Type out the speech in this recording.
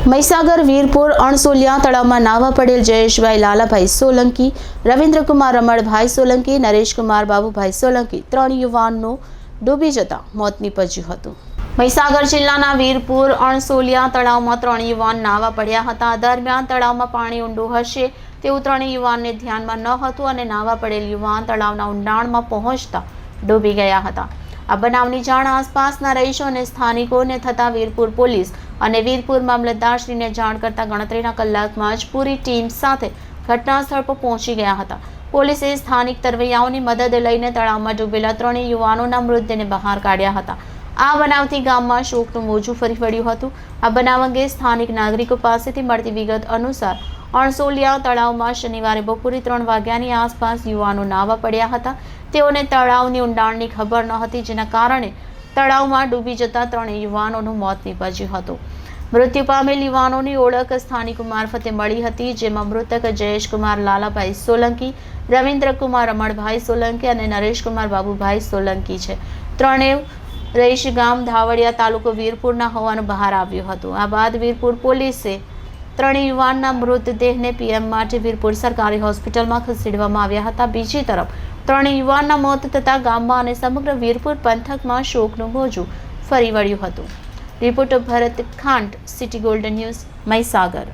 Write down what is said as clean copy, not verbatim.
મહીસાગર વીરપુર અણસોલિયા તળાવમાં નાહવા પડેલ જયેશભાઈ લાલાભાઈ સોલંકી, રવિન્દ્રકુમાર રમણભાઈ સોલંકી, નરેશકુમાર બાબુભાઈ સોલંકી ત્રણ યુવાનનું ડૂબી જતા મોત નીપજ્યું હતું। મહીસાગર જિલ્લાના વીરપુર અણસોલિયા તળાવમાં ત્રણ યુવાન નાહવા પડ્યા હતા। દરમિયાન તળાવમાં પાણી ઊંડું હશે તેવું ત્રણેય યુવાનને ધ્યાનમાં ન હતું અને નાહવા પડેલ યુવાન તળાવના ઊંડાણમાં પહોંચતા ડૂબી ગયા હતા। આ બનાવની જાણ આસપાસના રહીશો અને સ્થાનિકોને થતા વીરપુર પોલીસ અને વીરપુર મામલતદારશ્રીને જાણ કરતા ગણતરીના કલાકમાં જ પૂરી ટીમ સાથે ઘટના સ્થળ પર પહોંચી ગયા હતા। પોલીસે સ્થાનિક તરવૈયાઓની મદદ લઈને તળાવમાં ડૂબેલા ત્રણેય યુવાનોના મૃતદેહને બહાર કાઢ્યા હતા। આ બનાવથી ગામમાં શોકનું મોજું ફરી વળ્યું હતું। આ બનાવ અંગે સ્થાનિક નાગરિકો પાસેથી મળતી વિગત અનુસાર અણસોલિયા તળાવમાં શનિવારે બપોરે 3 વાગ્યાની આસપાસ યુવાનો નાહવા પડ્યા હતા। તેઓને તળાવની ઊંડાણની ખબર ન હતી, જેના કારણે તળાવમાં ડૂબી જતા ત્રણેય યુવાનોનું મોત નીપજ્યું હતું। મૃત્યુ પામેલ યુવાનોની ઓળખ સ્થાનિકો મારફતે મળી હતી, જેમાં મૃતક જયેશકુમાર લાલાભાઈ સોલંકી, રવિન્દ્રકુમાર રમણભાઈ સોલંકી અને નરેશકુમાર બાબુભાઈ સોલંકી છે। ત્રણેય રહીશ ગામ ધાવડિયા તાલુકો વીરપુરના હોવાનું બહાર આવ્યું હતું। આ બાદ વીરપુર પોલીસે ત્રણેય યુવાનના મૃતદેહને પીએમ માટે વીરપુર સરકારી હોસ્પિટલમાં ખસેડવામાં આવ્યા હતા। બીજી તરફ ત્રણેય યુવાનના મોત થતા ગામમાં અને સમગ્ર વીરપુર પંથકમાં શોકનું મોજું ફરી વળ્યું હતું। Reporter Bharat Khant, City Golden News, Mahisagar.